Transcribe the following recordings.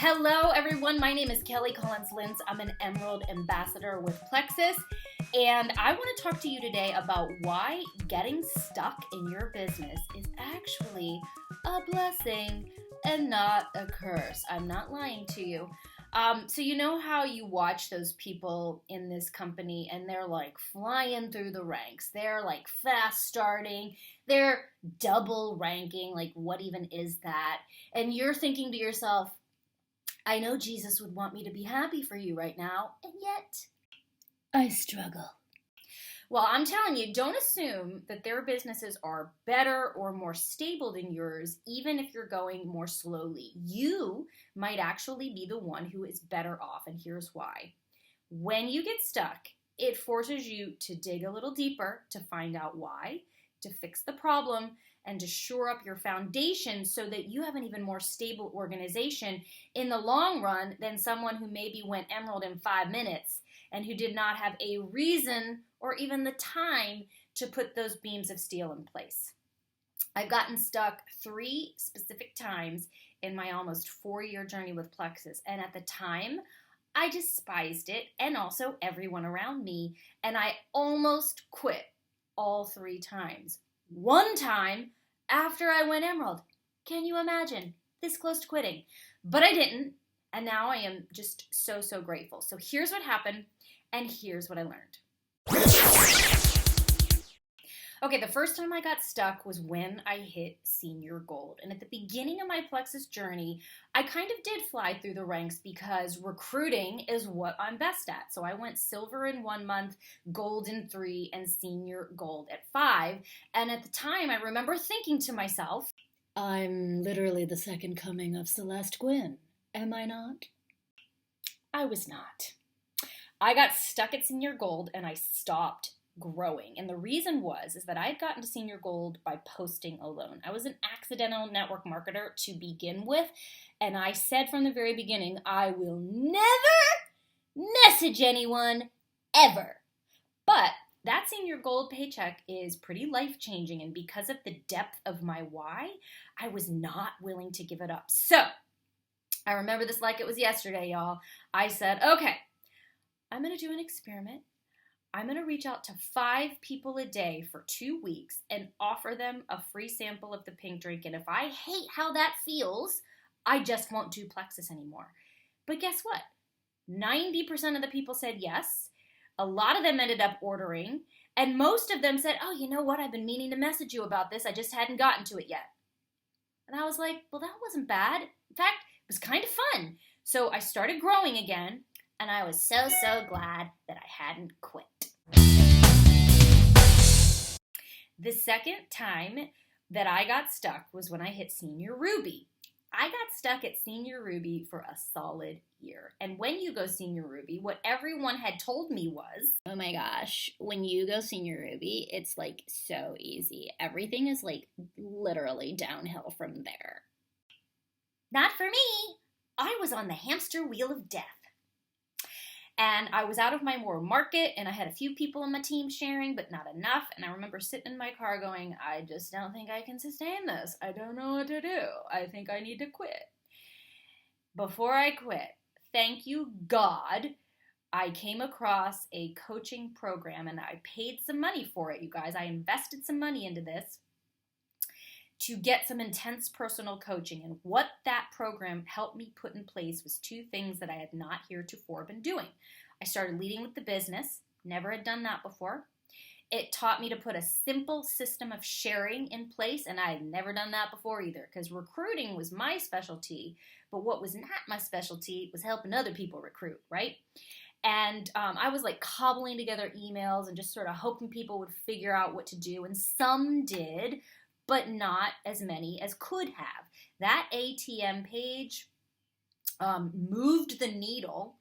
Hello, everyone. My name is Kelly Collins-Lintz. I'm an Emerald Ambassador with Plexus, and I want to talk to you today about why getting stuck in your business is actually a blessing and not a curse. I'm not lying to you. So you know how you watch those people in this company and they're like flying through the ranks. They're like fast starting. They're double ranking. Like, what even is that? And you're thinking to yourself, I know Jesus would want me to be happy for you right now, and yet I struggle. Well, I'm telling you, don't assume that their businesses are better or more stable than yours, even if you're going more slowly. You might actually be the one who is better off, and here's why. When you get stuck, it forces you to dig a little deeper to find out why, to fix the problem, and to shore up your foundation so that you have an even more stable organization in the long run than someone who maybe went Emerald in 5 minutes and who did not have a reason or even the time to put those beams of steel in place. I've gotten stuck 3 specific times in my almost 4-year journey with Plexus, and at the time, I despised it and also everyone around me, and I almost quit all 3 times. One time after I went Emerald. Can you imagine? This close to quitting. But I didn't, and now I am just so grateful. So here's what happened, and here's what I learned. Okay, the first time I got stuck was when I hit Senior Gold. And at the beginning of my Plexus journey, I kind of did fly through the ranks because recruiting is what I'm best at. So I went Silver in 1 month, Gold in 3, and Senior Gold at 5. And at the time, I remember thinking to myself, I'm literally the second coming of Celeste Gwynn, am I not? I was not. I got stuck at Senior Gold and I stopped growing. And the reason is that I had gotten to Senior Gold by posting alone. I was an accidental network marketer to begin with, and I said from the very beginning, I will never message anyone, ever. But that Senior Gold paycheck is pretty life-changing, and because of the depth of my why, I was not willing to give it up. So, I remember this like it was yesterday, y'all. I said, okay, I'm going to do an experiment. I'm going to reach out to 5 people a day for 2 weeks and offer them a free sample of the pink drink. And if I hate how that feels, I just won't do Plexus anymore. But guess what? 90% of the people said yes. A lot of them ended up ordering. And most of them said, oh, you know what? I've been meaning to message you about this. I just hadn't gotten to it yet. And I was like, well, that wasn't bad. In fact, it was kind of fun. So I started growing again. And I was so glad that I hadn't quit. The second time that I got stuck was when I hit Senior Ruby. I got stuck at Senior Ruby for a solid year. And when you go Senior Ruby, what everyone had told me was, oh my gosh, when you go Senior Ruby, it's like so easy. Everything is like literally downhill from there. Not for me. I was on the hamster wheel of death. And I was out of my more market, and I had a few people on my team sharing, but not enough. And I remember sitting in my car going, I just don't think I can sustain this. I don't know what to do. I think I need to quit. Before I quit, thank you, God, I came across a coaching program, and I paid some money for it, you guys. I invested some money into this to get some intense personal coaching. And what that program helped me put in place was 2 things that I had not heretofore been doing. I started leading with the business, never had done that before. It taught me to put a simple system of sharing in place, and I had never done that before either, because recruiting was my specialty, but what was not my specialty was helping other people recruit, right? And I was like cobbling together emails and just sort of hoping people would figure out what to do, and some did, but not as many as could have. That ATM page moved the needle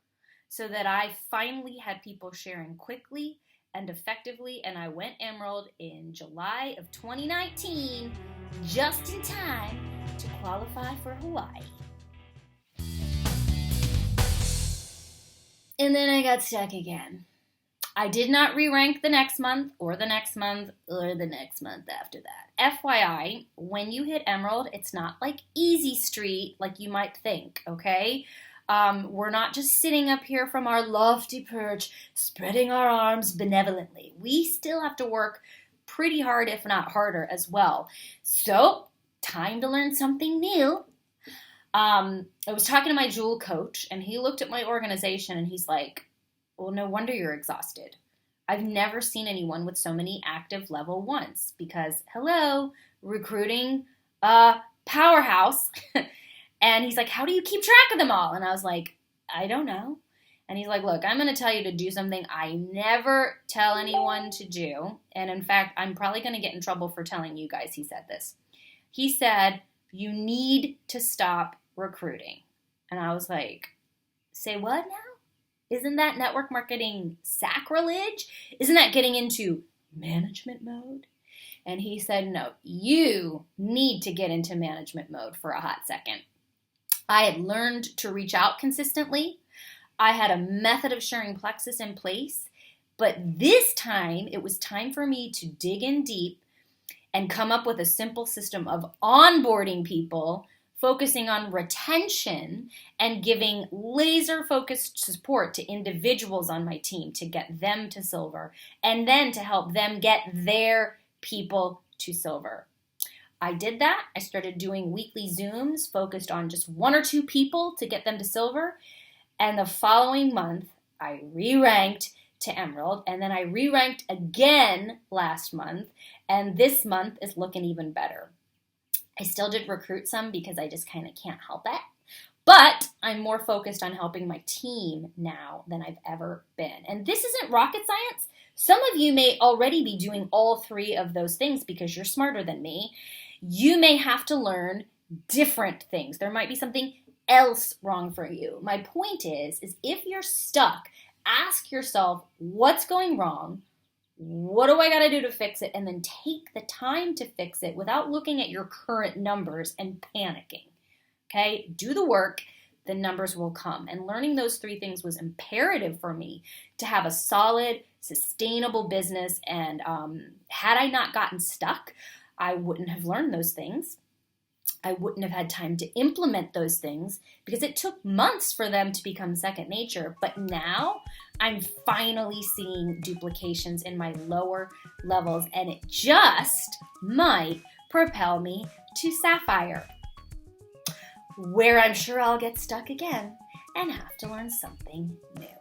so that I finally had people sharing quickly and effectively, and I went Emerald in July of 2019, just in time to qualify for Hawaii. And then I got stuck again. I did not re-rank the next month or the next month or the next month after that. FYI, when you hit Emerald, it's not like easy street like you might think, okay? We're not just sitting up here from our lofty perch, spreading our arms benevolently. We still have to work pretty hard, if not harder, as well. So, time to learn something new. I was talking to my Jewel coach, and he looked at my organization, and he's like, well, no wonder you're exhausted. I've never seen anyone with so many active level 1s because, hello, recruiting powerhouse. And he's like, how do you keep track of them all? And I was like, I don't know. And he's like, look, I'm going to tell you to do something I never tell anyone to do. And in fact, I'm probably going to get in trouble for telling you guys he said this. He said, you need to stop recruiting. And I was like, say what now? Isn't that network marketing sacrilege? Isn't that getting into management mode? And he said, no, you need to get into management mode for a hot second. I had learned to reach out consistently. I had a method of sharing Plexus in place. But this time, it was time for me to dig in deep and come up with a simple system of onboarding people, focusing on retention and giving laser-focused support to individuals on my team to get them to silver and then to help them get their people to silver. I did that. I started doing weekly Zooms focused on just 1 or 2 people to get them to silver. And the following month, I re-ranked to Emerald, and then I re-ranked again last month, and this month is looking even better. I still did recruit some because I just kind of can't help it. But I'm more focused on helping my team now than I've ever been. And this isn't rocket science. Some of you may already be doing all 3 of those things because you're smarter than me. You may have to learn different things. There might be something else wrong for you. My point is if you're stuck, ask yourself, what's going wrong? What do I got to do to fix it? And then take the time to fix it without looking at your current numbers and panicking. Okay? Do the work, the numbers will come. And learning those 3 things was imperative for me to have a solid, sustainable business. And had I not gotten stuck, I wouldn't have learned those things. I wouldn't have had time to implement those things because it took months for them to become second nature. But now I'm finally seeing duplications in my lower levels, and it just might propel me to Sapphire, where I'm sure I'll get stuck again and have to learn something new.